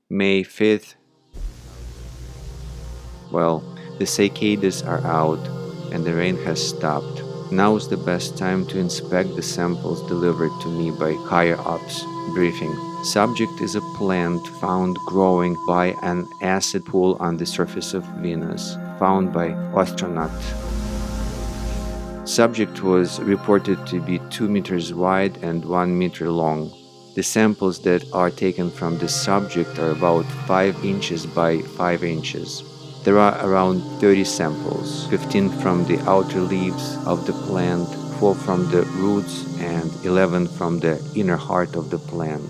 May 5th. Well, the cicadas are out and the rain has stopped. Now is the best time to inspect the samples delivered to me by higher ups. Briefing. Subject is a plant found growing by an acid pool on the surface of Venus, found by astronaut. Subject was reported to be 2 meters wide and 1 meter long. The samples that are taken from the subject are about 5 inches by 5 inches. There are around 30 samples, 15 from the outer leaves of the plant, 4 from the roots, and 11 from the inner heart of the plant.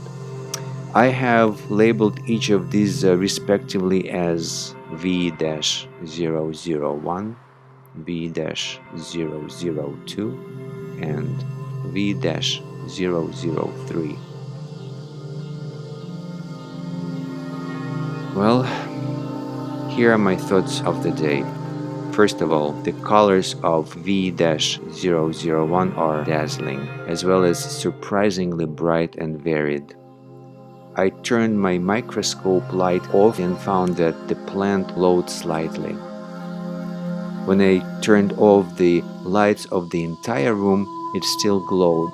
I have labeled each of these respectively as V-001, V-002, and V-003. Well, here are my thoughts of the day. First of all, the colors of V-001 are dazzling, as well as surprisingly bright and varied. I turned my microscope light off and found that the plant glowed slightly. When I turned off the lights of the entire room, it still glowed.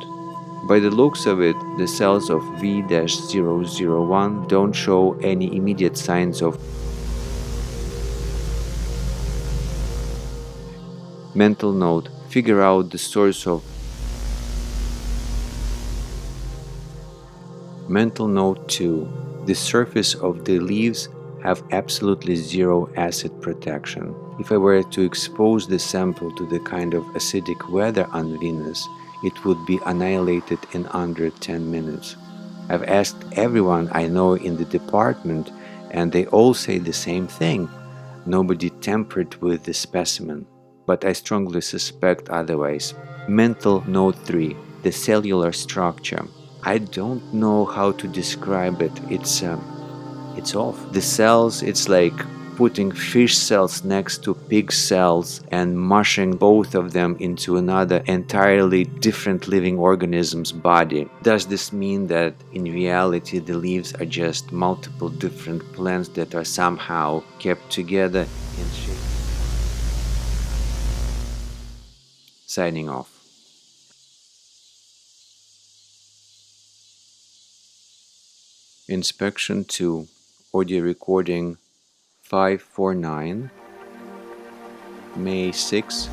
By the looks of it, the cells of V-001 don't show any immediate signs of mental note. Figure out the source of mental note 2. The surface of the leaves have absolutely zero acid protection. If I were to expose the sample to the kind of acidic weather on Venus, it would be annihilated in under 10 minutes. I've asked everyone I know in the department, and they all say the same thing. Nobody tampered with the specimen, but I strongly suspect otherwise. Mental note 3. The cellular structure. I don't know how to describe it. It's off. The cells, it's like putting fish cells next to pig cells and mushing both of them into another entirely different living organism's body. Does this mean that in reality the leaves are just multiple different plants that are somehow kept together in shape? Signing off. Inspection 2. Audio recording 549, May 6,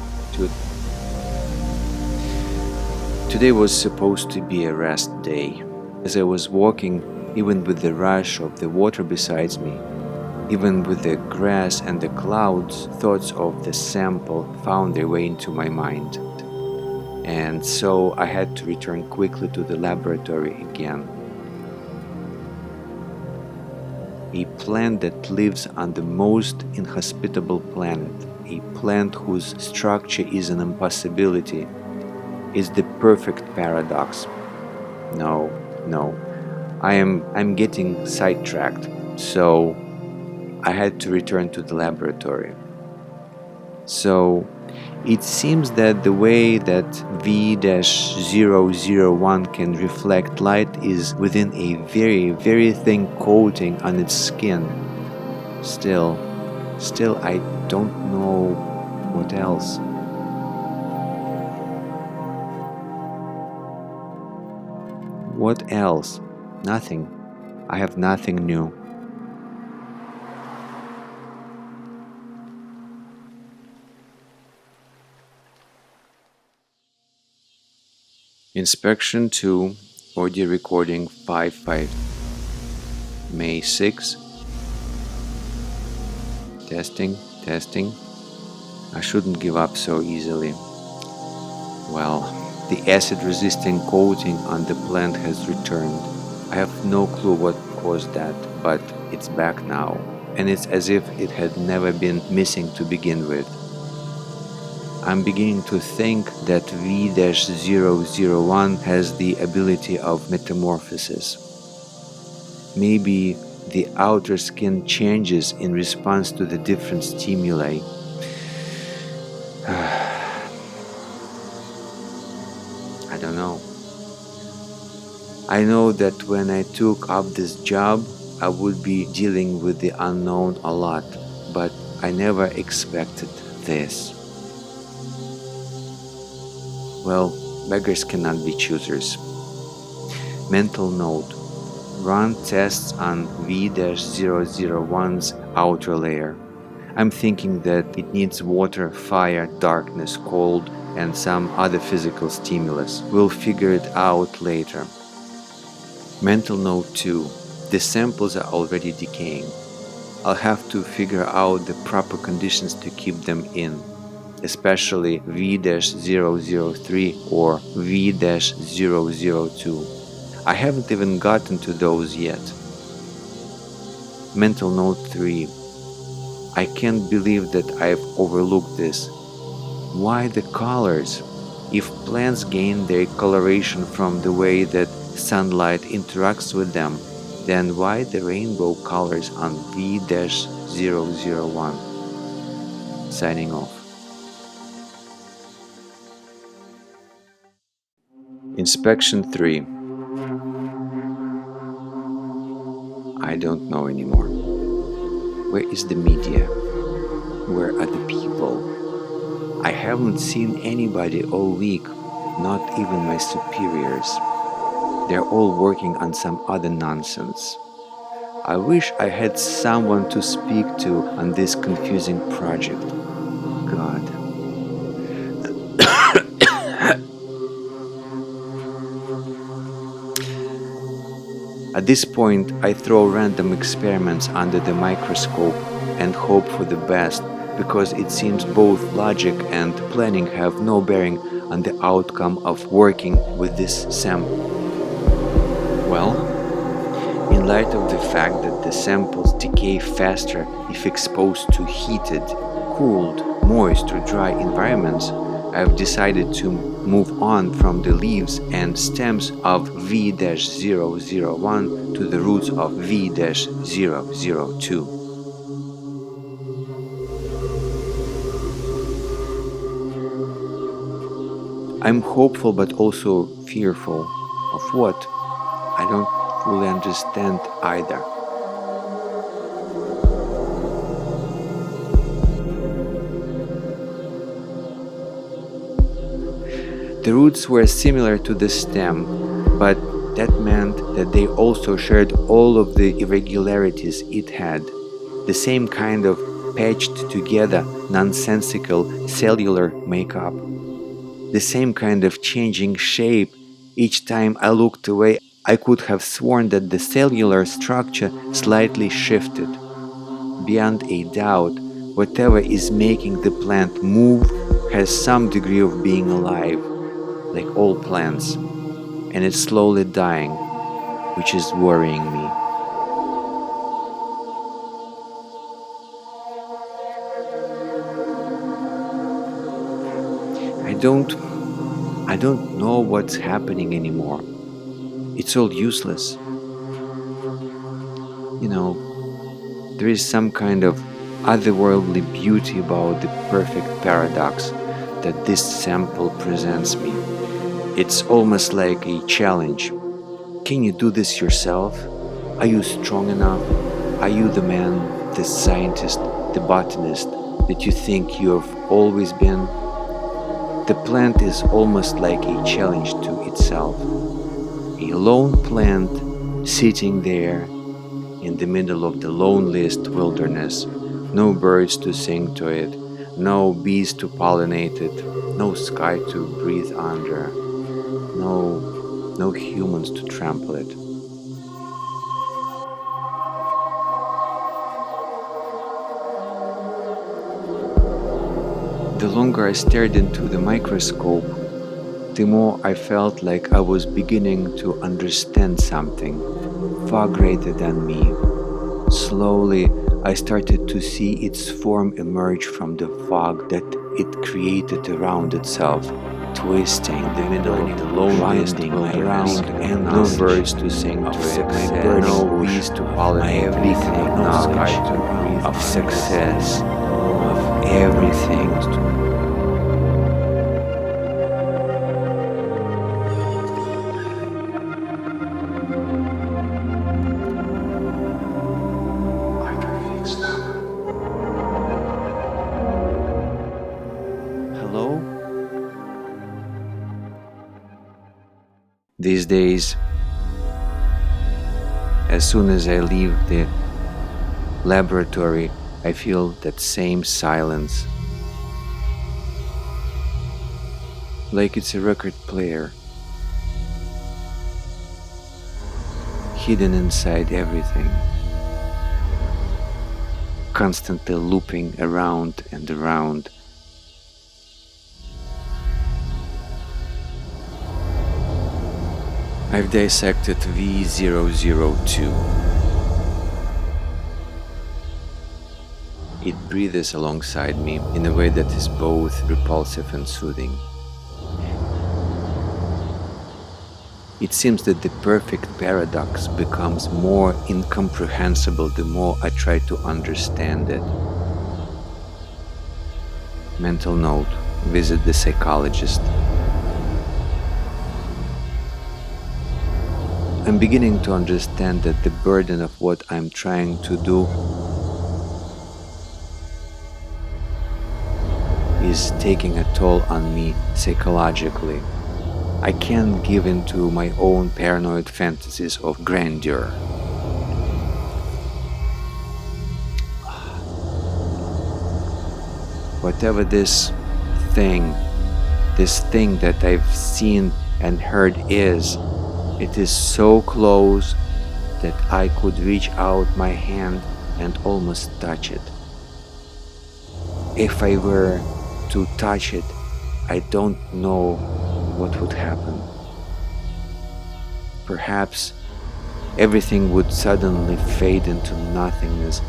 Today was supposed to be a rest day. As I was walking, even with the rush of the water beside me, even with the grass and the clouds, thoughts of the sample found their way into my mind. And so I had to return quickly to the laboratory again. A plant that lives on the most inhospitable planet, a plant whose structure is an impossibility, is the perfect paradox. No, I'm getting sidetracked, so I had to return to the laboratory. So it seems that the way that V-001 can reflect light is within a very, very thin coating on its skin. Still, I don't know what else. What else? Nothing. I have nothing new. Inspection 2, audio recording 5.5, May 6. Testing. I shouldn't give up so easily. Well, the acid-resisting coating on the plant has returned. I have no clue what caused that, but it's back now, and it's as if it had never been missing to begin with. I'm beginning to think that V-001 has the ability of metamorphosis. Maybe the outer skin changes in response to the different stimuli. I don't know. I know that when I took up this job, I would be dealing with the unknown a lot, but I never expected this. Well, beggars cannot be choosers. Mental note: run tests on V-001's outer layer. I'm thinking that it needs water, fire, darkness, cold, and some other physical stimulus. We'll figure it out later. Mental note 2. The samples are already decaying. I'll have to figure out the proper conditions to keep them in, especially V-003 or V-002. I haven't even gotten to those yet. Mental note 3. I can't believe that I've overlooked this. Why the colors? If plants gain their coloration from the way that sunlight interacts with them, then why the rainbow colors on V-001? Signing off. Inspection 3. I don't know anymore. Where is the media? Where are the people? I haven't seen anybody all week, not even my superiors. They're all working on some other nonsense. I wish I had someone to speak to on this confusing project. God. At this point, I throw random experiments under the microscope and hope for the best, because it seems both logic and planning have no bearing on the outcome of working with this sample. Well, in light of the fact that the samples decay faster if exposed to heated, cooled, moist or dry environments, I've decided to move on from the leaves and stems of V-001 to the roots of V-002. I'm hopeful but also fearful. Of what? I don't fully understand either. The roots were similar to the stem, but that meant that they also shared all of the irregularities it had. The same kind of patched together nonsensical cellular makeup. The same kind of changing shape. Each time I looked away, I could have sworn that the cellular structure slightly shifted. Beyond a doubt, whatever is making the plant move has some degree of being alive, like all plants, and it's slowly dying, which is worrying me. I don't know what's happening anymore. It's all useless. You know, there is some kind of otherworldly beauty about the perfect paradox that this sample presents me. It's almost like a challenge. Can you do this yourself? Are you strong enough? Are you the man, the scientist, the botanist that you think you have always been? The plant is almost like a challenge to itself. A lone plant sitting there in the middle of the loneliest wilderness. No birds to sing to it, no bees to pollinate it, no sky to breathe under, no humans to trample it. The longer I stared into the microscope, the more I felt like I was beginning to understand something far greater than me. Slowly, I started to see its form emerge from the fog that it created around itself, twisting in the middle of the loneliest wilderness, and no birds to sing to it, no bees to pollinate, no sky to breathe, of success, of everything. These days, as soon as I leave the laboratory, I feel that same silence, like it's a record player, hidden inside everything, constantly looping around and around. I've dissected V002. It breathes alongside me in a way that is both repulsive and soothing. It seems that the perfect paradox becomes more incomprehensible the more I try to understand it. Mental note: visit the psychologist. I'm beginning to understand that the burden of what I'm trying to do is taking a toll on me psychologically. I can't give in to my own paranoid fantasies of grandeur. Whatever this thing that I've seen and heard is, it is so close that I could reach out my hand and almost touch it. If I were to touch it, I don't know what would happen. Perhaps everything would suddenly fade into nothingness,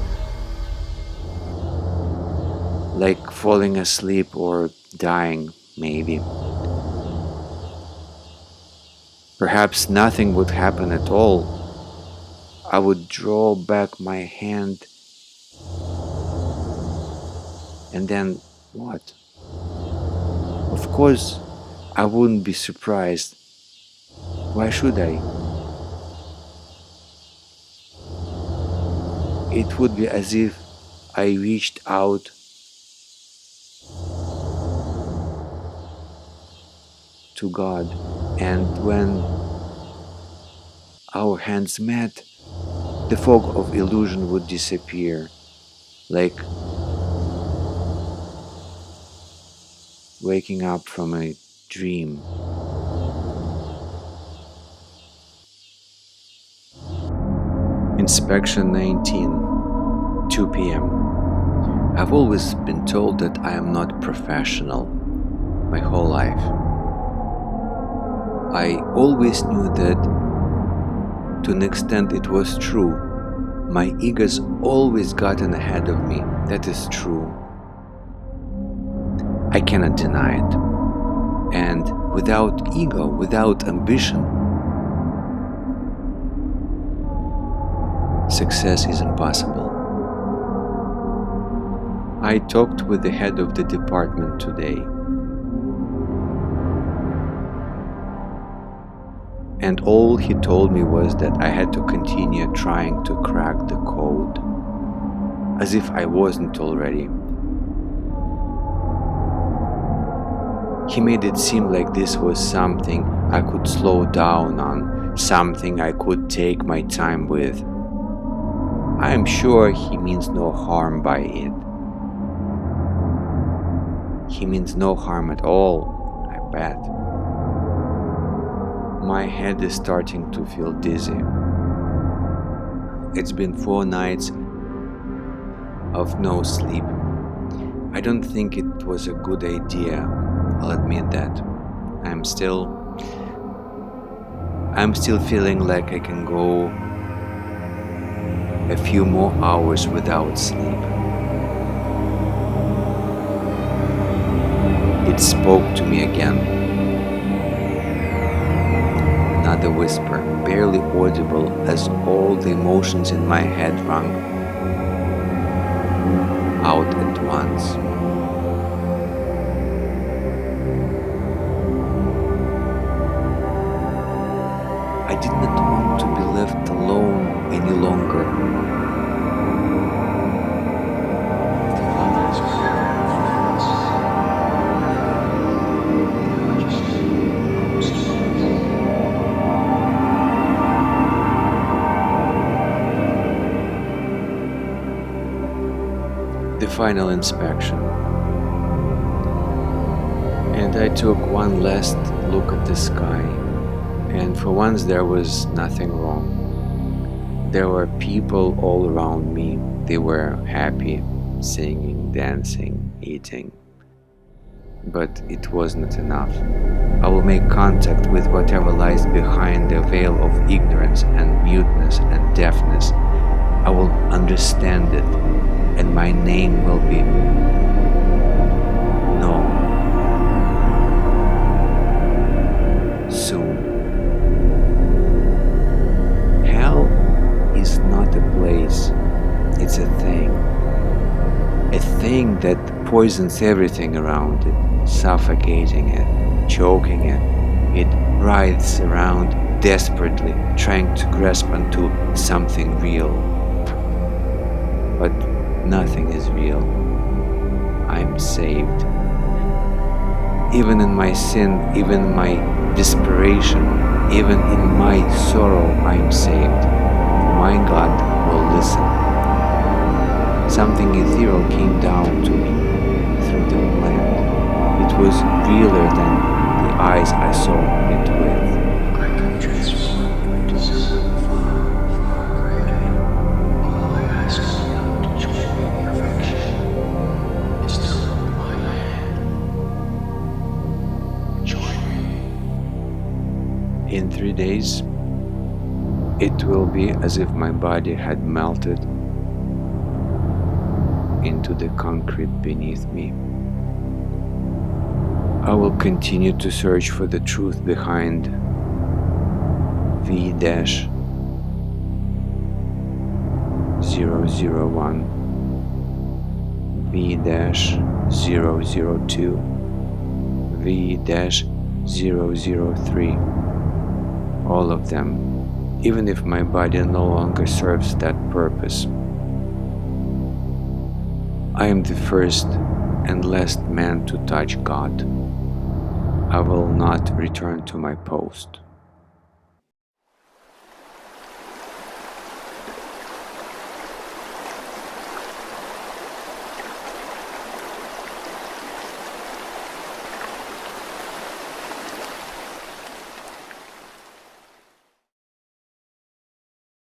like falling asleep or dying, maybe. Perhaps nothing would happen at all. I would draw back my hand, and then what? Of course, I wouldn't be surprised. Why should I? It would be as if I reached out to God, and when our hands met, the fog of illusion would disappear, like waking up from a dream. Inspection 19, 2 p.m. I've always been told that I am not professional my whole life. I always knew that to an extent it was true. My ego's always gotten ahead of me. That is true. I cannot deny it. And without ego, without ambition, success is impossible. I talked with the head of the department today, and all he told me was that I had to continue trying to crack the code, as if I wasn't already. He made it seem like this was something I could slow down on, something I could take my time with. I am sure he means no harm by it. He means no harm at all, I bet. My head is starting to feel dizzy. It's been 4 nights of no sleep. I don't think it was a good idea, I'll admit that. I'm still feeling like I can go a few more hours without sleep. It spoke to me again. Another whisper, barely audible as all the emotions in my head rang out at once. I did not want to be left alone any longer. the final inspection. And I took one last look at the sky, and for once there was nothing wrong. There were people all around me. They were happy, singing, dancing, eating. But it was not enough. I will make contact with whatever lies behind the veil of ignorance and muteness and deafness. I will understand it, and my name will be known soon. Hell is not a place, it's a thing that poisons everything around it, suffocating it, choking it. It writhes around desperately, trying to grasp onto something real. But nothing is real. I'm saved. Even in my sin, even in my desperation, even in my sorrow, I'm saved. My God will listen. Something ethereal came down to me through the land. It was realer than the eyes I saw it with. I can transform into something far, far greater. All I ask is you to join me in perfection. Is to hold my hand. Join me. In 3 days, it will be as if my body had melted into the concrete beneath me. I will continue to search for the truth behind V-001, V-002, V-003, all of them, even if my body no longer serves that purpose. I am the first and last man to touch God. I will not return to my post.